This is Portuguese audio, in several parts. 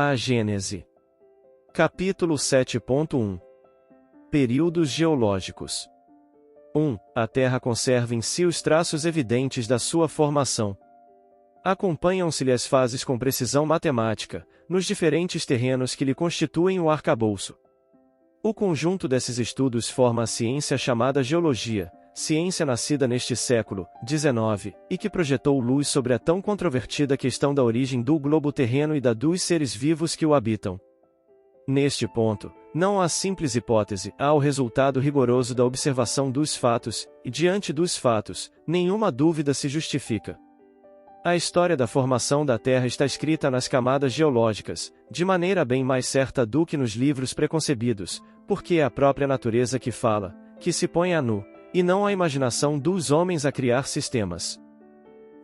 A Gênese. Capítulo 7.1. Períodos geológicos. 1. A Terra conserva em si os traços evidentes da sua formação. Acompanham-se-lhe as fases com precisão matemática, nos diferentes terrenos que lhe constituem o arcabouço. O conjunto desses estudos forma a ciência chamada geologia, ciência nascida neste século XIX, e que projetou luz sobre a tão controvertida questão da origem do globo terreno e da dos seres vivos que o habitam. Neste ponto, não há simples hipótese, há o resultado rigoroso da observação dos fatos, e diante dos fatos, nenhuma dúvida se justifica. A história da formação da Terra está escrita nas camadas geológicas, de maneira bem mais certa do que nos livros preconcebidos, porque é a própria natureza que fala, que se põe a nu, e não a imaginação dos homens a criar sistemas.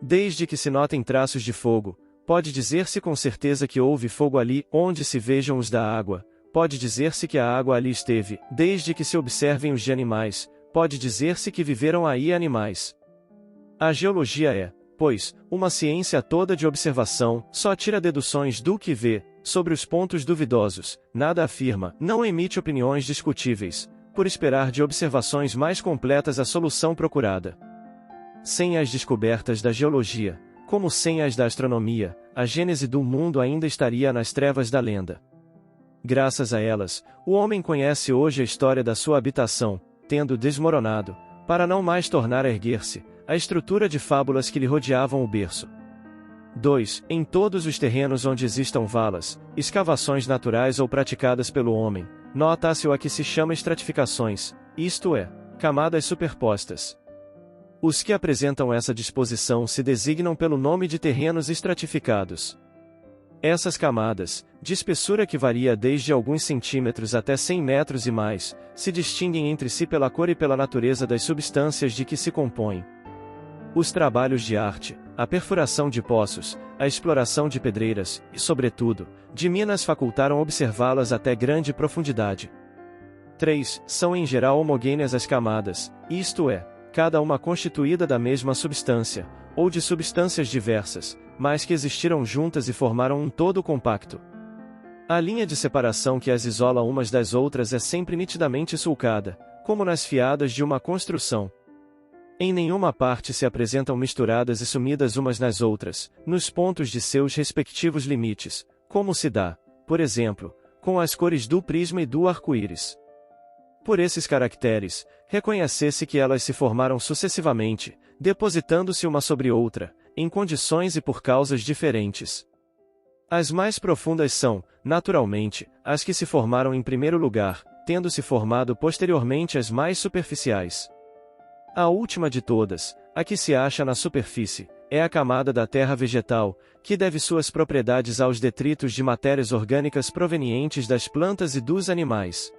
Desde que se notem traços de fogo, pode dizer-se com certeza que houve fogo ali onde se vejam os da água, pode dizer-se que a água ali esteve, desde que se observem os de animais, pode dizer-se que viveram aí animais. A geologia é, pois, uma ciência toda de observação, só tira deduções do que vê, sobre os pontos duvidosos, nada afirma, não emite opiniões discutíveis, por esperar de observações mais completas a solução procurada. Sem as descobertas da geologia, como sem as da astronomia, a gênese do mundo ainda estaria nas trevas da lenda. Graças a elas, o homem conhece hoje a história da sua habitação, tendo desmoronado, para não mais tornar a erguer-se, a estrutura de fábulas que lhe rodeavam o berço. 2. Em todos os terrenos onde existam valas, escavações naturais ou praticadas pelo homem, nota-se o que se chama estratificações, isto é, camadas superpostas. Os que apresentam essa disposição se designam pelo nome de terrenos estratificados. Essas camadas, de espessura que varia desde alguns centímetros até 100 metros e mais, se distinguem entre si pela cor e pela natureza das substâncias de que se compõem. Os trabalhos de arte, a perfuração de poços, a exploração de pedreiras, e sobretudo, de minas facultaram observá-las até grande profundidade. 3. São em geral homogêneas as camadas, isto é, cada uma constituída da mesma substância, ou de substâncias diversas, mas que existiram juntas e formaram um todo compacto. A linha de separação que as isola umas das outras é sempre nitidamente sulcada, como nas fiadas de uma construção. Em nenhuma parte se apresentam misturadas e sumidas umas nas outras, nos pontos de seus respectivos limites, como se dá, por exemplo, com as cores do prisma e do arco-íris. Por esses caracteres, reconhecesse que elas se formaram sucessivamente, depositando-se uma sobre outra, em condições e por causas diferentes. As mais profundas são, naturalmente, as que se formaram em primeiro lugar, tendo-se formado posteriormente as mais superficiais. A última de todas, a que se acha na superfície, é a camada da terra vegetal, que deve suas propriedades aos detritos de matérias orgânicas provenientes das plantas e dos animais.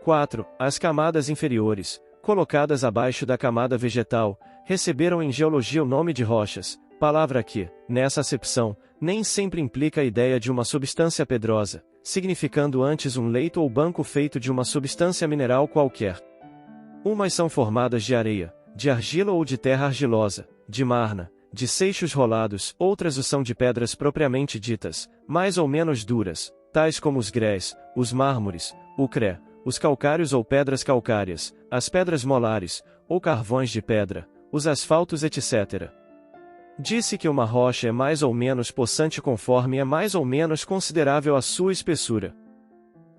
4. As camadas inferiores, colocadas abaixo da camada vegetal, receberam em geologia o nome de rochas, palavra que, nessa acepção, nem sempre implica a ideia de uma substância pedrosa, significando antes um leito ou banco feito de uma substância mineral qualquer. Umas são formadas de areia, de argila ou de terra argilosa, de marna, de seixos rolados, outras o são de pedras propriamente ditas, mais ou menos duras, tais como os grés, os mármores, o cré, os calcários ou pedras calcárias, as pedras molares, ou carvões de pedra, os asfaltos etc. Disse que uma rocha é mais ou menos possante conforme é mais ou menos considerável a sua espessura.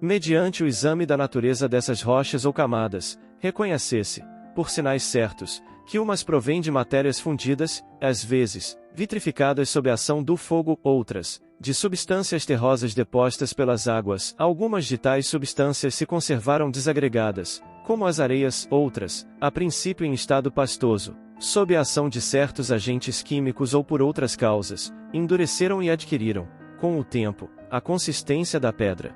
Mediante o exame da natureza dessas rochas ou camadas, reconhecesse, por sinais certos, que umas provêm de matérias fundidas, às vezes, vitrificadas sob a ação do fogo, outras, de substâncias terrosas depostas pelas águas, algumas de tais substâncias se conservaram desagregadas, como as areias, outras, a princípio em estado pastoso, sob a ação de certos agentes químicos ou por outras causas, endureceram e adquiriram, com o tempo, a consistência da pedra.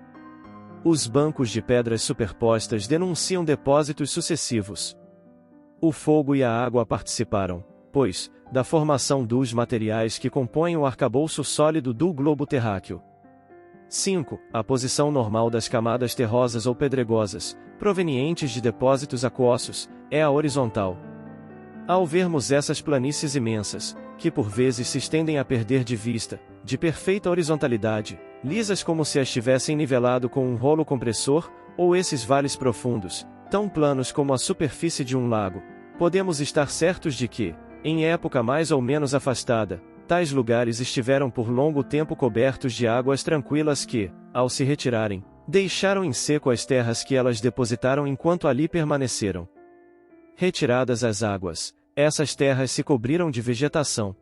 Os bancos de pedras superpostas denunciam depósitos sucessivos. O fogo e a água participaram, pois, da formação dos materiais que compõem o arcabouço sólido do globo terráqueo. 5. A posição normal das camadas terrosas ou pedregosas, provenientes de depósitos aquosos, é a horizontal. Ao vermos essas planícies imensas, que por vezes se estendem a perder de vista, de perfeita horizontalidade, lisas como se as tivessem nivelado com um rolo compressor, ou esses vales profundos, tão planos como a superfície de um lago, podemos estar certos de que, em época mais ou menos afastada, tais lugares estiveram por longo tempo cobertos de águas tranquilas que, ao se retirarem, deixaram em seco as terras que elas depositaram enquanto ali permaneceram. Retiradas as águas, essas terras se cobriram de vegetação.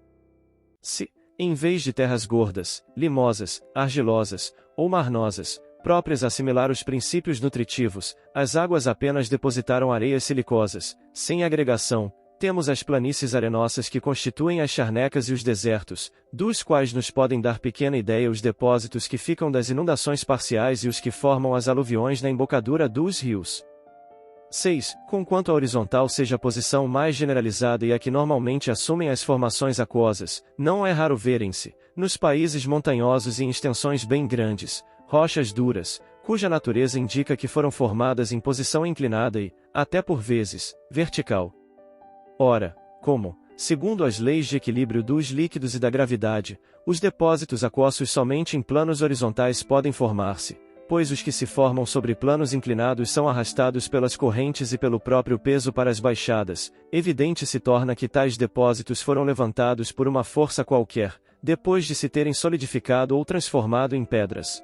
Se, em vez de terras gordas, limosas, argilosas, ou marnosas, próprias a assimilar os princípios nutritivos, as águas apenas depositaram areias silicosas, sem agregação, temos as planícies arenosas que constituem as charnecas e os desertos, dos quais nos podem dar pequena ideia os depósitos que ficam das inundações parciais e os que formam as aluviões na embocadura dos rios. 6. Conquanto a horizontal seja a posição mais generalizada e a que normalmente assumem as formações aquosas, não é raro verem-se, nos países montanhosos e em extensões bem grandes, rochas duras, cuja natureza indica que foram formadas em posição inclinada e, até por vezes, vertical. Ora, como, segundo as leis de equilíbrio dos líquidos e da gravidade, os depósitos aquosos somente em planos horizontais podem formar-se, pois os que se formam sobre planos inclinados são arrastados pelas correntes e pelo próprio peso para as baixadas, evidente se torna que tais depósitos foram levantados por uma força qualquer, depois de se terem solidificado ou transformado em pedras.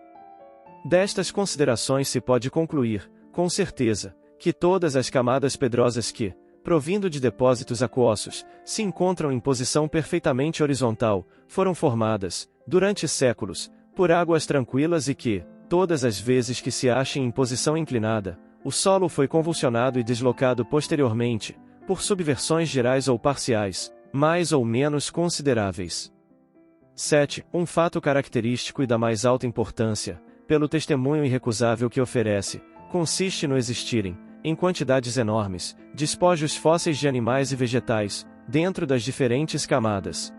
Destas considerações se pode concluir, com certeza, que todas as camadas pedrosas que, provindo de depósitos aquosos, se encontram em posição perfeitamente horizontal, foram formadas, durante séculos, por águas tranquilas e que, todas as vezes que se achem em posição inclinada, o solo foi convulsionado e deslocado posteriormente, por subversões gerais ou parciais, mais ou menos consideráveis. 7. Um fato característico e da mais alta importância, pelo testemunho irrecusável que oferece, consiste no existirem, em quantidades enormes, despojos fósseis de animais e vegetais, dentro das diferentes camadas.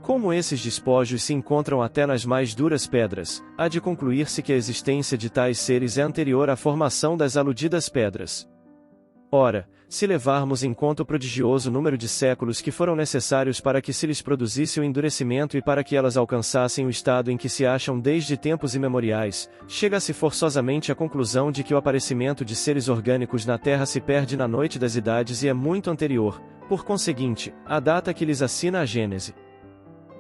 Como esses despojos se encontram até nas mais duras pedras, há de concluir-se que a existência de tais seres é anterior à formação das aludidas pedras. Ora, se levarmos em conta o prodigioso número de séculos que foram necessários para que se lhes produzisse o endurecimento e para que elas alcançassem o estado em que se acham desde tempos imemoriais, chega-se forçosamente à conclusão de que o aparecimento de seres orgânicos na Terra se perde na noite das idades e é muito anterior, por conseguinte, à data que lhes assina a Gênese.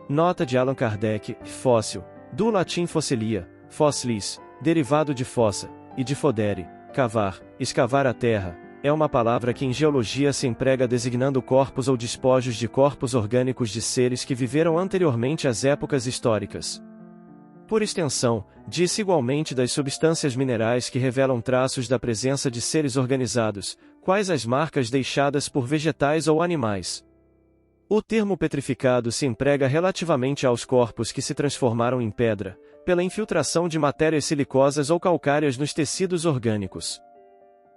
Nota de Allan Kardec, fóssil, do latim fossilia, fossilis, derivado de fossa, e de fodere, cavar, escavar a terra. É uma palavra que em geologia se emprega designando corpos ou despojos de corpos orgânicos de seres que viveram anteriormente às épocas históricas. Por extensão, diz igualmente das substâncias minerais que revelam traços da presença de seres organizados, quais as marcas deixadas por vegetais ou animais. O termo petrificado se emprega relativamente aos corpos que se transformaram em pedra, pela infiltração de matérias silicosas ou calcárias nos tecidos orgânicos.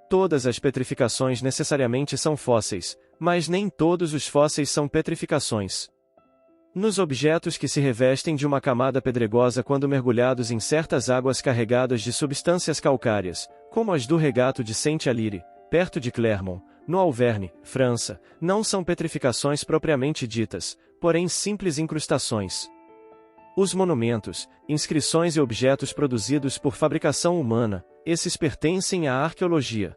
Todas as petrificações necessariamente são fósseis, mas nem todos os fósseis são petrificações. Nos objetos que se revestem de uma camada pedregosa quando mergulhados em certas águas carregadas de substâncias calcárias, como as do regato de Saint-Alire, perto de Clermont, no Auvergne, França, não são petrificações propriamente ditas, porém simples incrustações. Os monumentos, inscrições e objetos produzidos por fabricação humana, esses pertencem à arqueologia.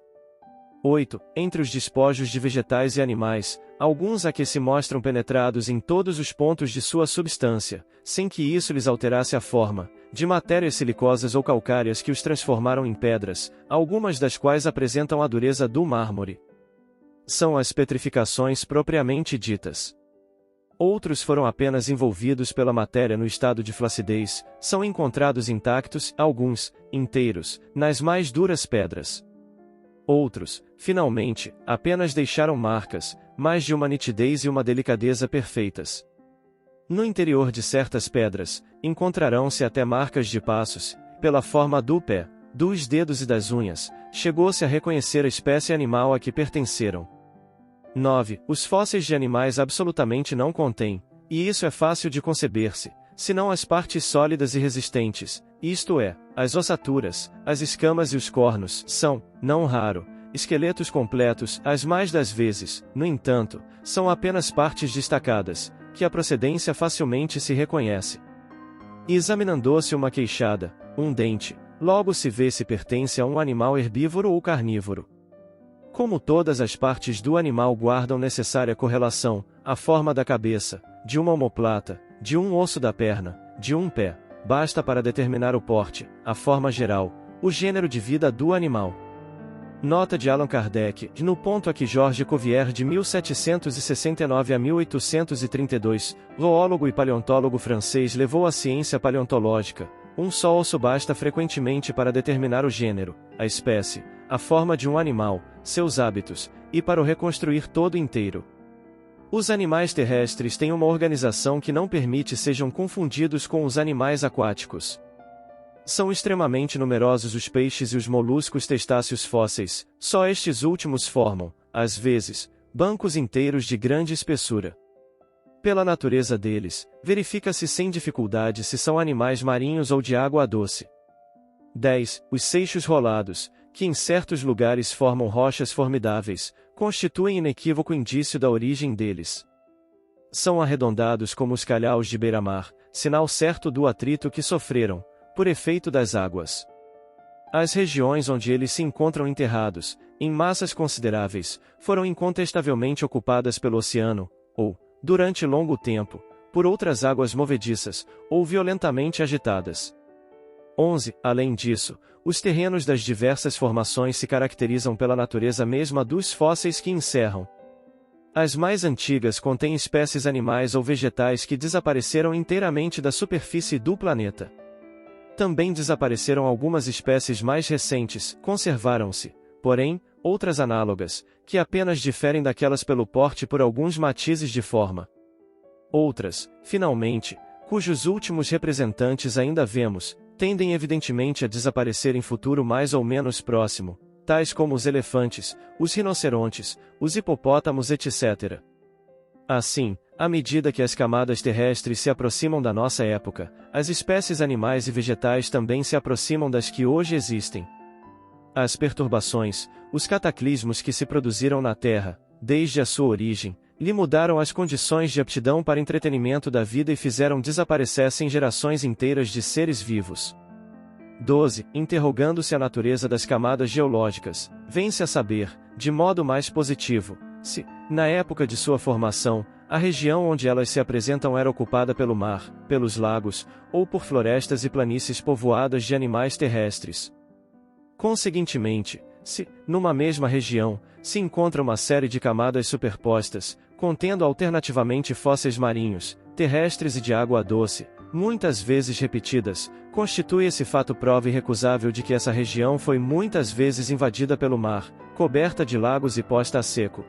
8. Entre os despojos de vegetais e animais, alguns a que se mostram penetrados em todos os pontos de sua substância, sem que isso lhes alterasse a forma, de matérias silicosas ou calcárias que os transformaram em pedras, algumas das quais apresentam a dureza do mármore. São as petrificações propriamente ditas. Outros foram apenas envolvidos pela matéria no estado de flacidez, são encontrados intactos, alguns, inteiros, nas mais duras pedras. Outros, finalmente, apenas deixaram marcas, mas de uma nitidez e uma delicadeza perfeitas. No interior de certas pedras, encontrarão-se até marcas de passos, pela forma do pé, dos dedos e das unhas, chegou-se a reconhecer a espécie animal a que pertenceram. 9. Os fósseis de animais absolutamente não contêm, e isso é fácil de conceber-se, senão as partes sólidas e resistentes, isto é, as ossaturas, as escamas e os cornos, são, não raro, esqueletos completos, as mais das vezes, no entanto, são apenas partes destacadas, que a procedência facilmente se reconhece. E examinando-se uma queixada, um dente, logo se vê se pertence a um animal herbívoro ou carnívoro. Como todas as partes do animal guardam necessária correlação, a forma da cabeça, de uma omoplata, de um osso da perna, de um pé, basta para determinar o porte, a forma geral, o gênero de vida do animal. Nota de Allan Kardec, no ponto aqui Georges Cuvier de 1769 a 1832, zoólogo e paleontólogo francês levou a ciência paleontológica. Um só osso basta frequentemente para determinar o gênero, a espécie, a forma de um animal, seus hábitos, e para o reconstruir todo inteiro. Os animais terrestres têm uma organização que não permite sejam confundidos com os animais aquáticos. São extremamente numerosos os peixes e os moluscos testáceos fósseis, só estes últimos formam, às vezes, bancos inteiros de grande espessura. Pela natureza deles, verifica-se sem dificuldade se são animais marinhos ou de água doce. 10. Os seixos rolados, que em certos lugares formam rochas formidáveis, constituem inequívoco indício da origem deles. São arredondados como os calhaus de beira-mar, sinal certo do atrito que sofreram, por efeito das águas. As regiões onde eles se encontram enterrados, em massas consideráveis, foram incontestavelmente ocupadas pelo oceano, ou, durante longo tempo, por outras águas movediças, ou violentamente agitadas. 11. Além disso, os terrenos das diversas formações se caracterizam pela natureza mesma dos fósseis que encerram. As mais antigas contêm espécies animais ou vegetais que desapareceram inteiramente da superfície do planeta. Também desapareceram algumas espécies mais recentes, conservaram-se, porém, outras análogas, que apenas diferem daquelas pelo porte por alguns matizes de forma. Outras, finalmente, cujos últimos representantes ainda vemos, tendem evidentemente a desaparecer em futuro mais ou menos próximo, tais como os elefantes, os rinocerontes, os hipopótamos etc. Assim, à medida que as camadas terrestres se aproximam da nossa época, as espécies animais e vegetais também se aproximam das que hoje existem. As perturbações, os cataclismos que se produziram na Terra, desde a sua origem, lhe mudaram as condições de aptidão para entretenimento da vida e fizeram desaparecessem gerações inteiras de seres vivos. 12. Interrogando-se a natureza das camadas geológicas, vem-se a saber, de modo mais positivo, se, na época de sua formação, a região onde elas se apresentam era ocupada pelo mar, pelos lagos, ou por florestas e planícies povoadas de animais terrestres. Conseguintemente, se, numa mesma região, se encontra uma série de camadas superpostas, contendo alternativamente fósseis marinhos, terrestres e de água doce, muitas vezes repetidas, constitui esse fato prova irrecusável de que essa região foi muitas vezes invadida pelo mar, coberta de lagos e posta a seco.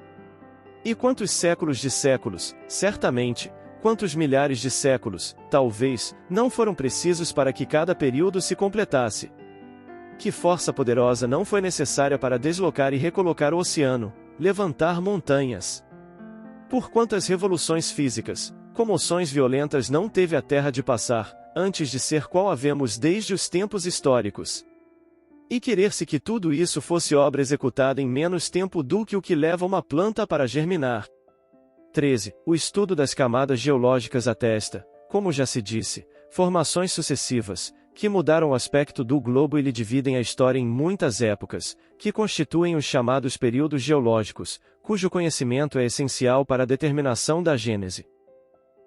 E quantos séculos de séculos, certamente, quantos milhares de séculos, talvez, não foram precisos para que cada período se completasse? Que força poderosa não foi necessária para deslocar e recolocar o oceano, levantar montanhas? Por quantas revoluções físicas, comoções violentas não teve a Terra de passar, antes de ser qual havemos desde os tempos históricos? E querer-se que tudo isso fosse obra executada em menos tempo do que o que leva uma planta para germinar. 13. O estudo das camadas geológicas atesta, como já se disse, formações sucessivas, que mudaram o aspecto do globo e lhe dividem a história em muitas épocas, que constituem os chamados períodos geológicos, cujo conhecimento é essencial para a determinação da gênese.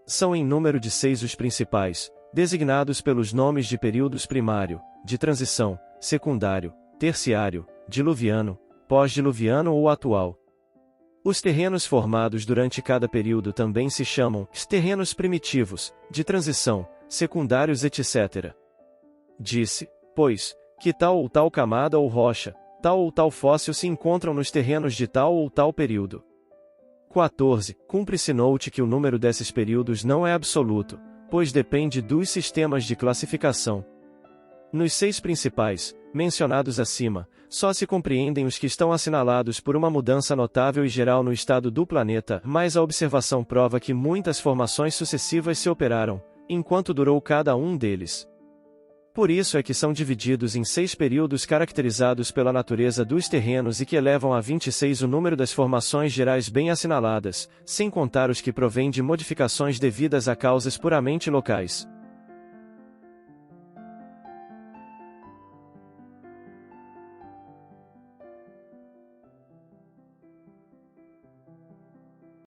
São em número de 6 os principais, designados pelos nomes de períodos primário, de transição, secundário, terciário, diluviano, pós-diluviano ou atual. Os terrenos formados durante cada período também se chamam terrenos primitivos, de transição, secundários etc. Disse, pois, que tal ou tal camada ou rocha, tal ou tal fóssil se encontram nos terrenos de tal ou tal período. 14. Cumpre-se note que o número desses períodos não é absoluto, pois depende dos sistemas de classificação. Nos 6 principais, mencionados acima, só se compreendem os que estão assinalados por uma mudança notável e geral no estado do planeta, mas a observação prova que muitas formações sucessivas se operaram, enquanto durou cada um deles. Por isso é que são divididos em 6 períodos caracterizados pela natureza dos terrenos e que elevam a 26 o número das formações gerais bem assinaladas, sem contar os que provêm de modificações devidas a causas puramente locais.